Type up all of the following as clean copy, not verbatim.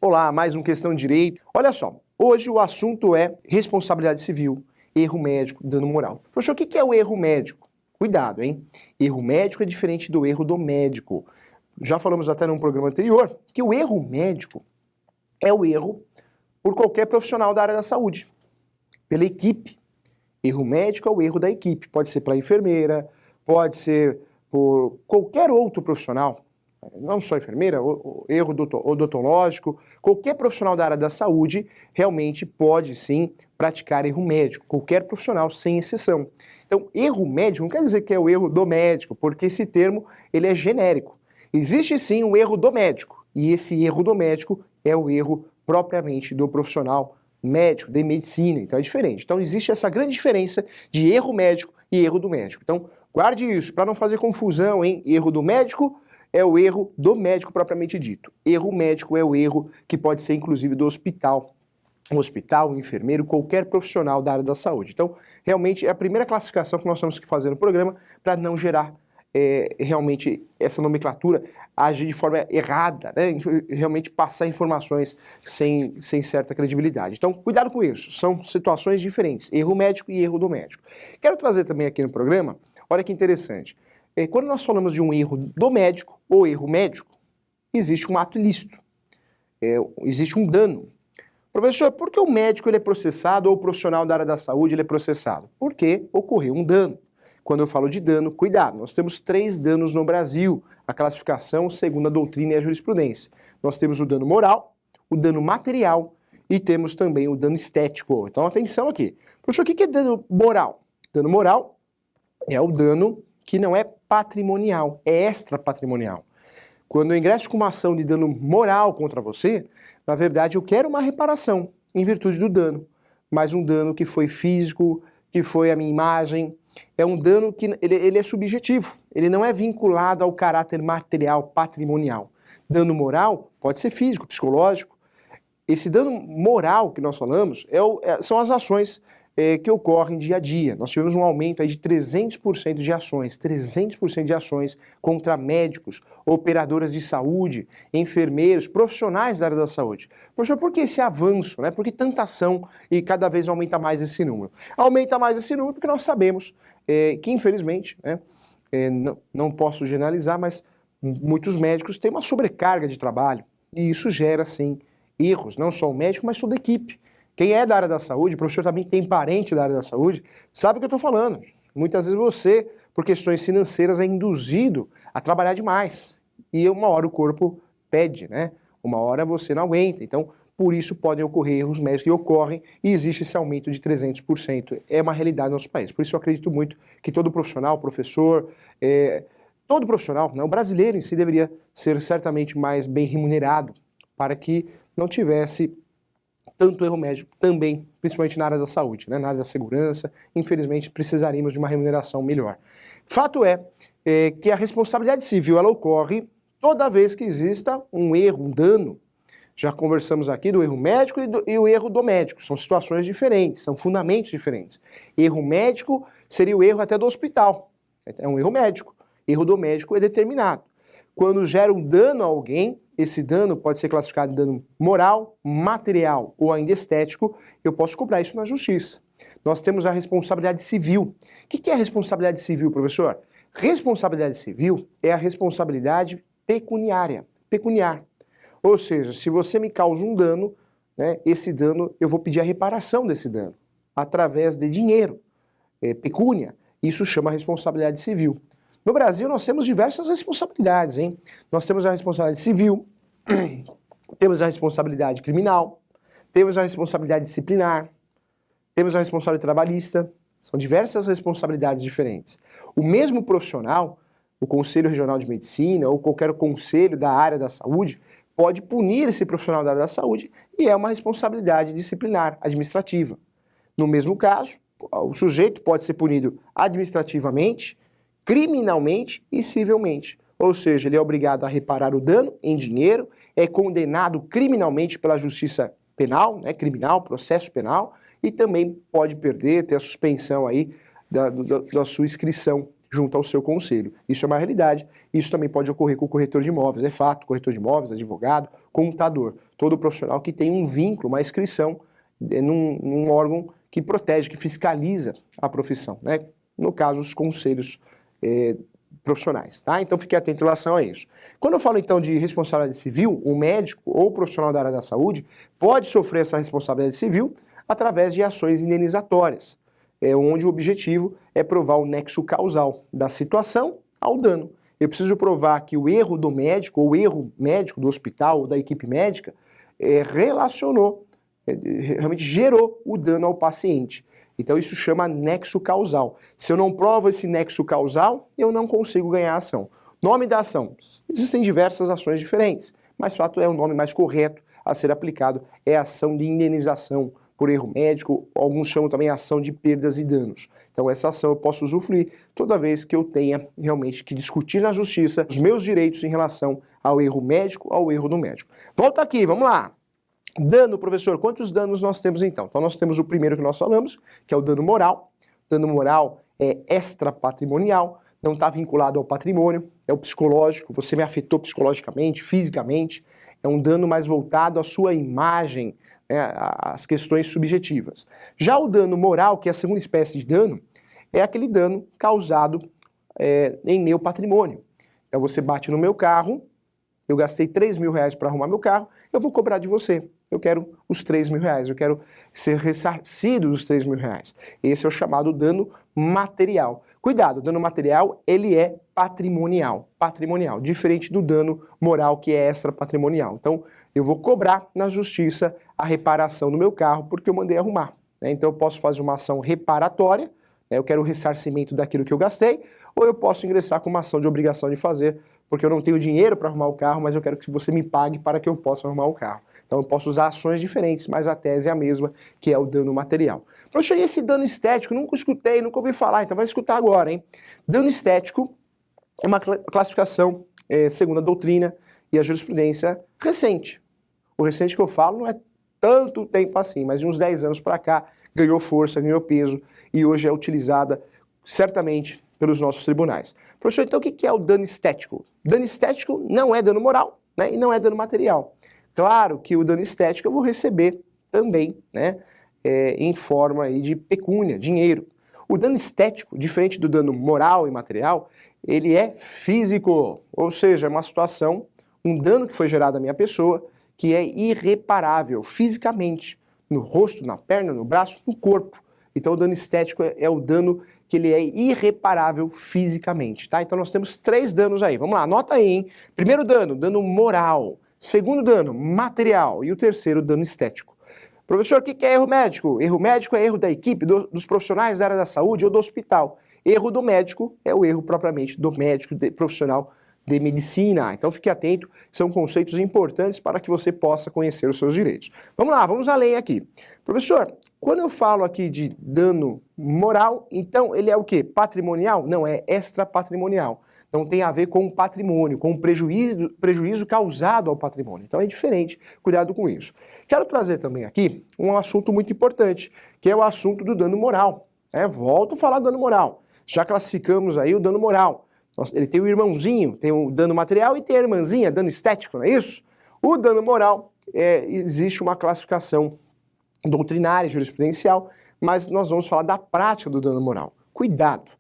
Olá, mais um Questão de Direito. Olha só, hoje o assunto é responsabilidade civil, erro médico, dano moral. Professor, o que é o erro médico? Cuidado, hein? Erro médico é diferente do erro do médico. Já falamos até num programa anterior que o erro médico é o erro por qualquer profissional da área da saúde, pela equipe. Erro médico é o erro da equipe. Pode ser pela enfermeira, pode ser por qualquer outro profissional, não só enfermeira, o erro odontológico, qualquer profissional da área da saúde realmente pode sim praticar erro médico, qualquer profissional, sem exceção. Então, erro médico não quer dizer que é o erro do médico, porque esse termo ele é genérico. Existe sim um erro do médico, e esse erro do médico é o erro propriamente do profissional médico, de medicina, então é diferente. Então existe essa grande diferença de erro médico e erro do médico. Então guarde isso, para não fazer confusão, hein? Erro do médico é o erro do médico propriamente dito. Erro médico é o erro que pode ser inclusive do hospital. Um hospital, um enfermeiro, qualquer profissional da área da saúde. Então, realmente é a primeira classificação que nós temos que fazer no programa para não gerar realmente essa nomenclatura, agir de forma errada, né? Realmente passar informações sem certa credibilidade. Então, cuidado com isso, são situações diferentes, erro médico e erro do médico. Quero trazer também aqui no programa, olha que interessante, quando nós falamos de um erro do médico ou erro médico, existe um ato ilícito, existe um dano. Professor, por que o médico ele é processado ou o profissional da área da saúde ele é processado? Porque ocorreu um dano. Quando eu falo de dano, cuidado, nós temos 3 danos no Brasil, a classificação segundo a doutrina e a jurisprudência. Nós temos o dano moral, o dano material e temos também o dano estético. Então atenção aqui. Professor, o que é dano moral? Dano moral é o dano que não é patrimonial, é extrapatrimonial. Quando eu ingresso com uma ação de dano moral contra você, na verdade eu quero uma reparação em virtude do dano, mas um dano que foi físico, que foi a minha imagem, é um dano que ele é subjetivo, ele não é vinculado ao caráter material, patrimonial. Dano moral pode ser físico, psicológico. Esse dano moral que nós falamos são as ações que ocorrem dia a dia. Nós tivemos um aumento aí de 300% de ações, 300% de ações contra médicos, operadoras de saúde, enfermeiros, profissionais da área da saúde. Professor, por que esse avanço, né? Por que tanta ação e cada vez aumenta mais esse número? Aumenta mais esse número porque nós sabemos que, infelizmente, né, não posso generalizar, mas muitos médicos têm uma sobrecarga de trabalho e isso gera, sim, erros, não só o médico, mas toda a equipe. Quem é da área da saúde, o professor também tem parente da área da saúde, sabe o que eu estou falando. Muitas vezes você, por questões financeiras, é induzido a trabalhar demais. E uma hora o corpo pede, né? Uma hora você não aguenta. Então, por isso podem ocorrer erros médicos que ocorrem e existe esse aumento de 300%. É uma realidade no nosso país. Por isso eu acredito muito que todo profissional, professor, todo profissional, né, o brasileiro em si deveria ser certamente mais bem remunerado para que não tivesse tanto erro médico também, principalmente na área da saúde, né? Na área da segurança, infelizmente precisaríamos de uma remuneração melhor. Fato é que a responsabilidade civil ela ocorre toda vez que exista um erro, um dano. Já conversamos aqui do erro médico e o erro do médico, são situações diferentes, são fundamentos diferentes. Erro médico seria o erro até do hospital, é um erro médico. Erro do médico é determinado. Quando gera um dano a alguém, esse dano pode ser classificado em dano moral, material ou ainda estético, eu posso cobrar isso na justiça. Nós temos a responsabilidade civil. O que é a responsabilidade civil, professor? Responsabilidade civil é a responsabilidade pecuniária, pecuniar. Ou seja, se você me causa um dano, né, esse dano, eu vou pedir a reparação desse dano, através de dinheiro, pecúnia. Isso chama responsabilidade civil. No Brasil, nós temos diversas responsabilidades, hein? Nós temos a responsabilidade civil, temos a responsabilidade criminal, temos a responsabilidade disciplinar, temos a responsabilidade trabalhista, são diversas responsabilidades diferentes. O mesmo profissional, o Conselho Regional de Medicina ou qualquer conselho da área da saúde, pode punir esse profissional da área da saúde e é uma responsabilidade disciplinar, administrativa. No mesmo caso, o sujeito pode ser punido administrativamente, criminalmente e civilmente. Ou seja, ele é obrigado a reparar o dano em dinheiro, é condenado criminalmente pela justiça penal, né, criminal, processo penal, e também pode perder, ter a suspensão aí da sua inscrição junto ao seu conselho. Isso é uma realidade, isso também pode ocorrer com o corretor de imóveis, é fato, corretor de imóveis, advogado, contador, todo profissional que tem um vínculo, uma inscrição num órgão que protege, que fiscaliza a profissão, né? No caso, os conselhos profissionais, tá? Então fique atento em relação a isso. Quando eu falo então de responsabilidade civil, o médico ou profissional da área da saúde pode sofrer essa responsabilidade civil através de ações indenizatórias, onde o objetivo é provar o nexo causal da situação ao dano. Eu preciso provar que o erro do médico ou o erro médico do hospital ou da equipe médica relacionou, realmente gerou o dano ao paciente. Então isso chama nexo causal. Se eu não provo esse nexo causal, eu não consigo ganhar a ação. Nome da ação. Existem diversas ações diferentes, mas o fato é o nome mais correto a ser aplicado é a ação de indenização por erro médico, alguns chamam também ação de perdas e danos. Então essa ação eu posso usufruir toda vez que eu tenha realmente que discutir na justiça os meus direitos em relação ao erro médico, ao erro do médico. Volta aqui, vamos lá. Dano, professor, quantos danos nós temos então? Então nós temos o primeiro que nós falamos, que é o dano moral. Dano moral é extrapatrimonial, não está vinculado ao patrimônio, é o psicológico, você me afetou psicologicamente, fisicamente, é um dano mais voltado à sua imagem, né, às questões subjetivas. Já o dano moral, que é a segunda espécie de dano, é aquele dano causado em meu patrimônio. Então você bate no meu carro, eu gastei R$3.000 para arrumar meu carro, eu vou cobrar de você. Eu quero os R$3.000, eu quero ser ressarcido dos R$3.000. Esse é o chamado dano material. Cuidado, o dano material, ele é patrimonial, diferente do dano moral, que é extrapatrimonial. Então, eu vou cobrar na justiça a reparação do meu carro porque eu mandei arrumar, né? Então, eu posso fazer uma ação reparatória, né? Eu quero o ressarcimento daquilo que eu gastei, ou eu posso ingressar com uma ação de obrigação de fazer, porque eu não tenho dinheiro para arrumar o carro, mas eu quero que você me pague para que eu possa arrumar o carro. Então eu posso usar ações diferentes, mas a tese é a mesma, que é o dano material. Professor, e esse dano estético? Nunca escutei, nunca ouvi falar, então vai escutar agora, hein? Dano estético é uma classificação segundo a doutrina e a jurisprudência recente. O recente que eu falo não é tanto tempo assim, mas de uns 10 anos para cá ganhou força, ganhou peso e hoje é utilizada certamente pelos nossos tribunais. Professor, então o que é o dano estético? Dano estético não é dano moral, né, e não é dano material. Claro que o dano estético eu vou receber também, né, em forma aí de pecúnia, dinheiro. O dano estético, diferente do dano moral e material, ele é físico, ou seja, é uma situação, um dano que foi gerado à minha pessoa, que é irreparável fisicamente, no rosto, na perna, no braço, no corpo. Então o dano estético é o dano que ele é irreparável fisicamente, tá? Então nós temos 3 danos aí, vamos lá, anota aí, hein? Primeiro dano, dano moral. Segundo dano, material. E o terceiro, dano estético. Professor, o que é erro médico? Erro médico é erro da equipe, dos profissionais da área da saúde ou do hospital. Erro do médico é o erro propriamente do médico, profissional de medicina. Então fique atento, são conceitos importantes para que você possa conhecer os seus direitos. Vamos lá, vamos além aqui. Professor, quando eu falo aqui de dano moral, então ele é o quê? Patrimonial? Não, é extrapatrimonial. Não tem a ver com o patrimônio, com o prejuízo causado ao patrimônio. Então é diferente, cuidado com isso. Quero trazer também aqui um assunto muito importante, que é o assunto do dano moral. Volto a falar do dano moral. Já classificamos aí o dano moral. Ele tem o irmãozinho, tem o dano material e tem a irmãzinha, dano estético, não é isso? O dano moral, existe uma classificação doutrinária, jurisprudencial, mas nós vamos falar da prática do dano moral. Cuidado!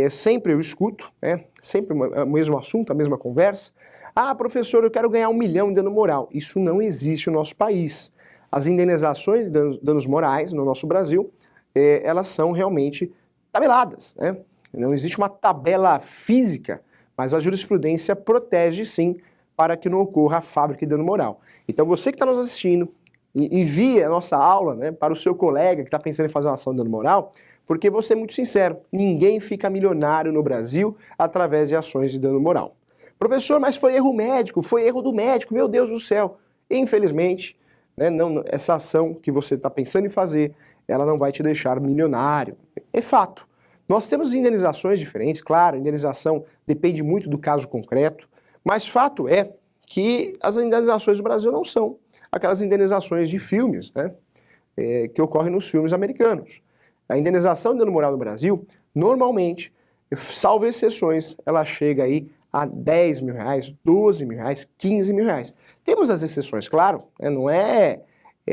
Sempre eu escuto, sempre o mesmo assunto, a mesma conversa. Ah, professor, eu quero ganhar 1 milhão em dano moral. Isso não existe no nosso país. As indenizações de danos morais no nosso Brasil, elas são realmente tabeladas, né? Não existe uma tabela física, mas a jurisprudência protege sim para que não ocorra a fábrica de dano moral. Então você que está nos assistindo, envie a nossa aula, né, para o seu colega que está pensando em fazer uma ação de dano moral, porque vou ser muito sincero, ninguém fica milionário no Brasil através de ações de dano moral. Professor, mas foi erro médico, foi erro do médico, meu Deus do céu. Infelizmente, né, essa ação que você está pensando em fazer, ela não vai te deixar milionário. É fato. Nós temos indenizações diferentes, claro, a indenização depende muito do caso concreto, mas fato é que as indenizações do Brasil não são aquelas indenizações de filmes, né, que ocorrem nos filmes americanos. A indenização de dano moral no Brasil, normalmente, salvo exceções, ela chega aí a 10 mil reais, 12 mil reais, 15 mil reais. Temos as exceções, claro, né? Não é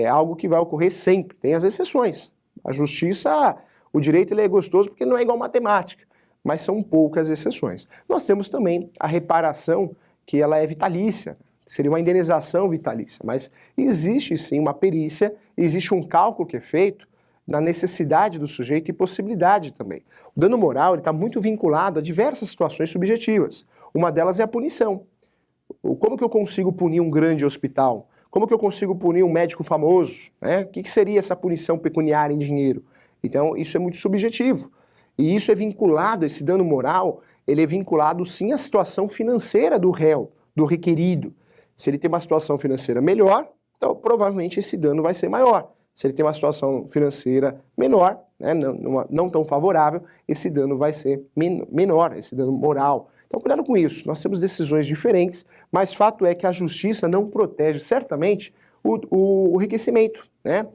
algo que vai ocorrer sempre, tem as exceções. A justiça, o direito ele é gostoso porque não é igual matemática, mas são poucas exceções. Nós temos também a reparação, que ela é vitalícia, seria uma indenização vitalícia, mas existe sim uma perícia, existe um cálculo que é feito na necessidade do sujeito e possibilidade também. O dano moral está muito vinculado a diversas situações subjetivas. Uma delas é a punição. Como que eu consigo punir um grande hospital? Como que eu consigo punir um médico famoso? O que seria essa punição pecuniária em dinheiro? Então, isso é muito subjetivo. E isso é vinculado, esse dano moral, ele é vinculado sim à situação financeira do réu, do requerido. Se ele tem uma situação financeira melhor, então provavelmente esse dano vai ser maior. Se ele tem uma situação financeira menor, né, não tão favorável, esse dano vai ser menor, esse dano moral. Então cuidado com isso, nós temos decisões diferentes, mas fato é que a justiça não protege certamente o enriquecimento, né?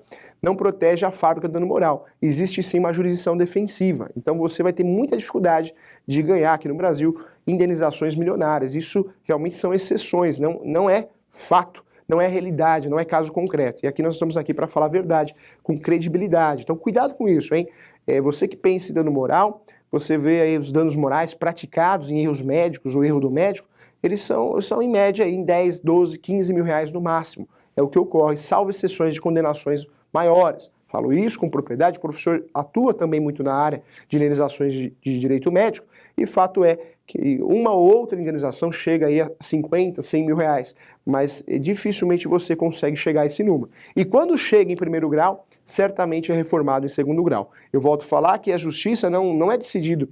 Não protege a fábrica do dano moral. Existe sim uma jurisdição defensiva, então você vai ter muita dificuldade de ganhar aqui no Brasil indenizações milionárias. Isso realmente são exceções, não é fato. Não é realidade, não é caso concreto. E aqui nós estamos aqui para falar a verdade, com credibilidade. Então cuidado com isso, hein? Você que pensa em dano moral, você vê aí os danos morais praticados em erros médicos ou erro do médico, eles são em média aí, em 10, 12, 15 mil reais no máximo. É o que ocorre, salvo exceções de condenações maiores. Falo isso com propriedade, o professor atua também muito na área de indenizações de direito médico, e fato é que uma ou outra indenização chega aí a 50, 100 mil reais, mas dificilmente você consegue chegar a esse número. E quando chega em primeiro grau, certamente é reformado em segundo grau. Eu volto a falar que a justiça não é decidido,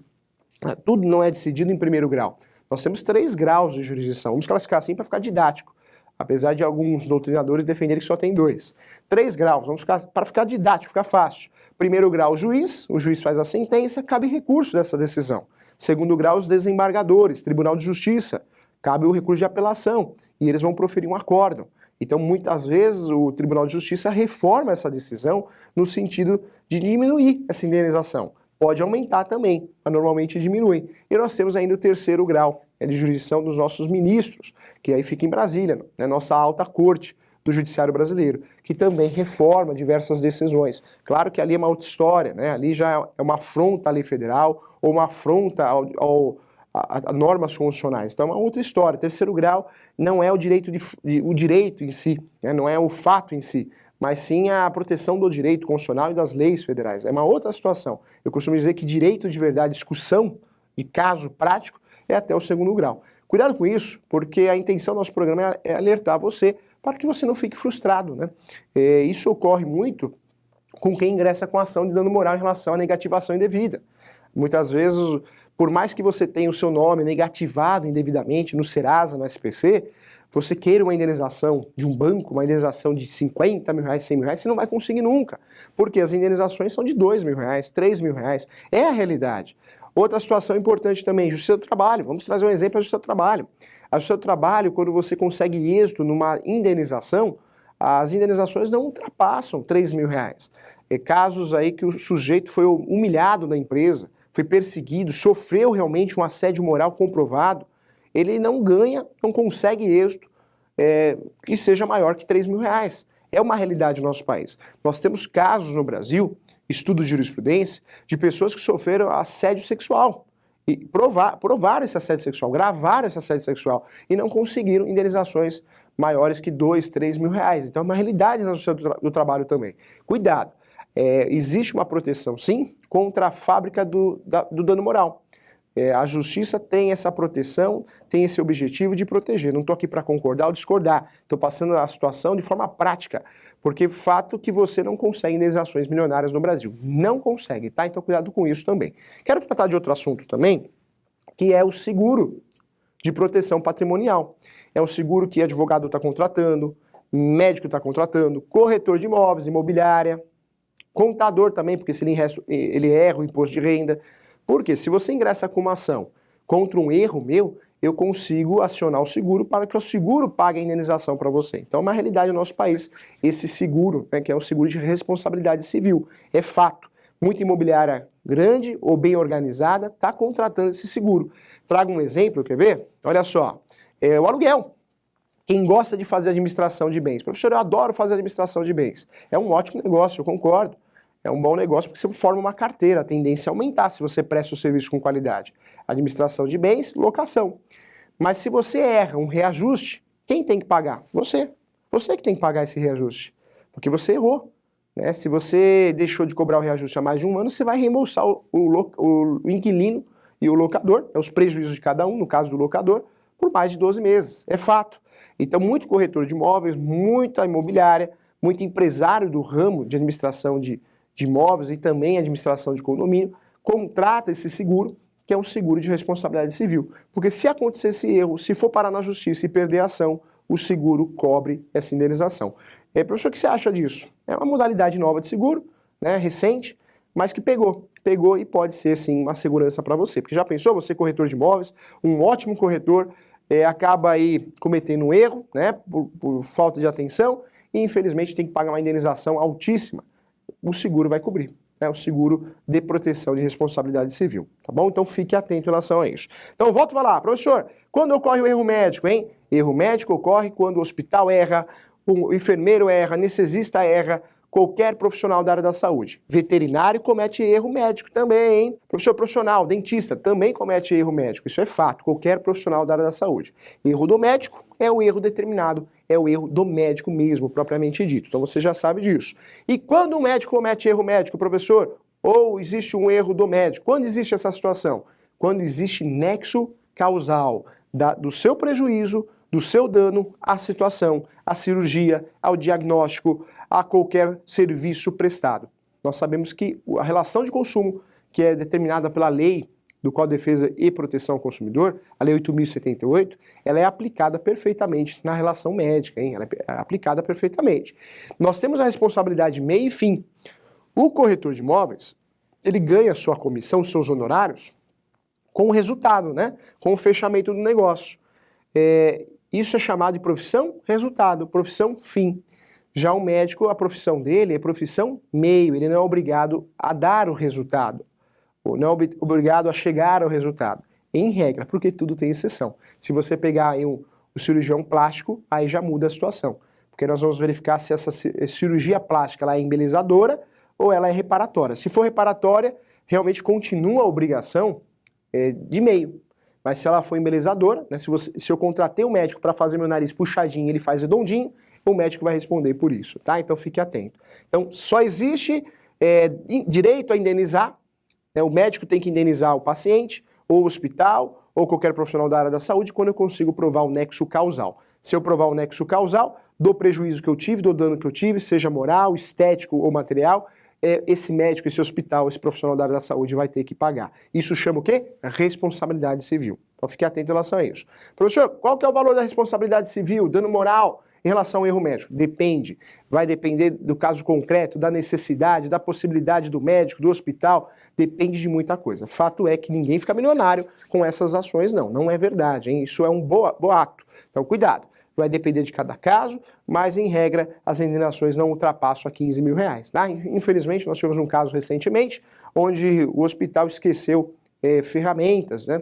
tudo não é decidido em primeiro grau. Nós temos 3 graus de jurisdição, vamos classificar assim para ficar didático, apesar de alguns doutrinadores defenderem que só tem 2. 3 graus, para ficar didático, ficar fácil. Primeiro grau, o juiz faz a sentença, cabe recurso dessa decisão. Segundo grau, os desembargadores, Tribunal de Justiça, cabe o recurso de apelação e eles vão proferir um acórdão. Então, muitas vezes, o Tribunal de Justiça reforma essa decisão no sentido de diminuir essa indenização. Pode aumentar também, mas normalmente diminui. E nós temos ainda o 3º grau, de jurisdição dos nossos ministros, que aí fica em Brasília, né, nossa alta corte do judiciário brasileiro, que também reforma diversas decisões. Claro que ali é uma outra história, né? Ali já é uma afronta à lei federal ou uma afronta a normas constitucionais. Então é uma outra história. 3º grau não é o direito em si, né? Não é o fato em si, mas sim a proteção do direito constitucional e das leis federais. É uma outra situação. Eu costumo dizer que direito de verdade, discussão de caso prático, é até o 2º grau. Cuidado com isso, porque a intenção do nosso programa é alertar você para que você não fique frustrado, né? Isso ocorre muito com quem ingressa com ação de dano moral em relação à negativação indevida. Muitas vezes, por mais que você tenha o seu nome negativado indevidamente no Serasa, no SPC, você queira uma indenização de um banco, uma indenização de 50 mil reais, 100 mil reais, você não vai conseguir nunca, porque as indenizações são de 2 mil reais, 3 mil reais, é a realidade. Outra situação importante também, justiça do trabalho. Vamos trazer um exemplo da justiça do trabalho. A justiça do trabalho, quando você consegue êxito numa indenização, as indenizações não ultrapassam 3 mil reais. Casos aí que o sujeito foi humilhado na empresa, foi perseguido, sofreu realmente um assédio moral comprovado, ele não ganha, não consegue êxito que seja maior que 3 mil reais. É uma realidade no nosso país. Nós temos casos no Brasil, estudos de jurisprudência, de pessoas que sofreram assédio sexual. E provaram esse assédio sexual, gravaram esse assédio sexual e não conseguiram indenizações maiores que 2, 3 mil reais. Então é uma realidade na justiça do trabalho também. Cuidado, existe uma proteção sim contra a fábrica do dano moral. A justiça tem essa proteção, tem esse objetivo de proteger. Não estou aqui para concordar ou discordar, estou passando a situação de forma prática, porque fato que você não consegue indenizações milionárias no Brasil. Não consegue, tá? Então cuidado com isso também. Quero tratar de outro assunto também, que é o seguro de proteção patrimonial. É um seguro que advogado está contratando, médico está contratando, corretor de imóveis, imobiliária, contador também, porque se ele erra o imposto de renda. Porque se você ingressa com uma ação contra um erro meu, eu consigo acionar o seguro para que o seguro pague a indenização para você. Então é uma realidade no nosso país, esse seguro, né, que é um seguro de responsabilidade civil. É fato. Muita imobiliária grande ou bem organizada está contratando esse seguro. Trago um exemplo, quer ver? Olha só, o aluguel. Quem gosta de fazer administração de bens? Professor, eu adoro fazer administração de bens. É um ótimo negócio, eu concordo. É um bom negócio porque você forma uma carteira, a tendência é aumentar se você presta o serviço com qualidade. Administração de bens, locação. Mas se você erra um reajuste, quem tem que pagar? Você. Você que tem que pagar esse reajuste, porque você errou. Né? Se você deixou de cobrar o reajuste há mais de um ano, você vai reembolsar o inquilino e o locador, os prejuízos de cada um, no caso do locador, por mais de 12 meses. É fato. Então, muito corretor de imóveis, muita imobiliária, muito empresário do ramo de administração de imóveis e também administração de condomínio, contrata esse seguro, que é um seguro de responsabilidade civil. Porque se acontecer esse erro, se for parar na justiça e perder a ação, o seguro cobre essa indenização. Professor, o que você acha disso? É uma modalidade nova de seguro, né, recente, mas que pegou e pode ser, sim, uma segurança para você. Porque já pensou, você corretor de imóveis, um ótimo corretor, acaba aí cometendo um erro, né, por falta de atenção, e infelizmente tem que pagar uma indenização altíssima. O seguro vai cobrir, né, o seguro de proteção de responsabilidade civil, tá bom? Então fique atento em relação a isso. Então volto a falar, professor, quando ocorre o erro médico, hein? Erro médico ocorre quando o hospital erra, o enfermeiro erra, anestesista erra, qualquer profissional da área da saúde. Veterinário comete erro médico também, hein? Professor profissional, dentista, também comete erro médico. Isso é fato, qualquer profissional da área da saúde. Erro do médico é o erro determinado, é o erro do médico mesmo, propriamente dito. Então você já sabe disso. E quando um médico comete erro médico, professor, ou existe um erro do médico, quando existe essa situação? Quando existe nexo causal do seu prejuízo, do seu dano à situação, à cirurgia, ao diagnóstico, a qualquer serviço prestado. Nós sabemos que a relação de consumo, que é determinada pela lei do Código de Defesa e Proteção ao Consumidor, a Lei 8.078, ela é aplicada perfeitamente na relação médica, hein? Ela é aplicada perfeitamente. Nós temos a responsabilidade meio e fim. O corretor de imóveis, ele ganha a sua comissão, os seus honorários, com o resultado, né? Com o fechamento do negócio. Isso é chamado de profissão resultado, profissão fim. Já o médico, a profissão dele é profissão meio, ele não é obrigado a dar o resultado, ou não é obrigado a chegar ao resultado, em regra, porque tudo tem exceção. Se você pegar aí o cirurgião plástico, aí já muda a situação, porque nós vamos verificar se essa cirurgia plástica ela é embelezadora ou ela é reparatória. Se for reparatória, realmente continua a obrigação de meio. Mas se ela for embelezadora, né, se eu contratei um médico para fazer meu nariz puxadinho e ele faz redondinho, o médico vai responder por isso, tá? Então fique atento. Então só existe direito a indenizar, né, o médico tem que indenizar o paciente, ou o hospital, ou qualquer profissional da área da saúde, quando eu consigo provar o nexo causal. Se eu provar o nexo causal, do prejuízo que eu tive, do dano que eu tive, seja moral, estético ou material, esse médico, esse hospital, esse profissional da área da saúde vai ter que pagar. Isso chama o quê? Responsabilidade civil. Então fique atento em relação a isso. Professor, qual que é o valor da responsabilidade civil, dano moral, em relação ao erro médico? Depende. Vai depender do caso concreto, da necessidade, da possibilidade do médico, do hospital. Depende de muita coisa. Fato é que ninguém fica milionário com essas ações, não. Não é verdade, hein? Isso é um boato. Então cuidado. Vai depender de cada caso, mas em regra as indenizações não ultrapassam a 15 mil reais. Tá? Infelizmente nós tivemos um caso recentemente onde o hospital esqueceu ferramentas, né?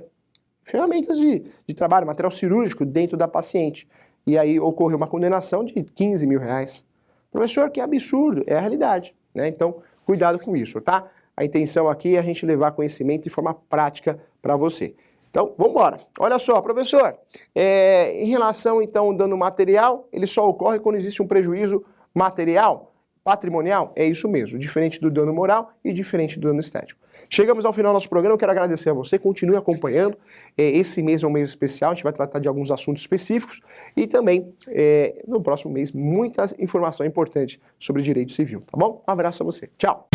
Ferramentas de trabalho, material cirúrgico dentro da paciente. E aí ocorreu uma condenação de 15 mil reais. Professor, que absurdo, é a realidade, né? Então cuidado com isso, tá? A intenção aqui é a gente levar conhecimento de forma prática para você. Então, vamos embora. Olha só, professor, em relação, então, ao dano material, ele só ocorre quando existe um prejuízo material, patrimonial? É isso mesmo, diferente do dano moral e diferente do dano estético. Chegamos ao final do nosso programa, eu quero agradecer a você, continue acompanhando. Esse mês é um mês especial, a gente vai tratar de alguns assuntos específicos e também, no próximo mês, muita informação importante sobre direito civil, tá bom? Um abraço a você. Tchau!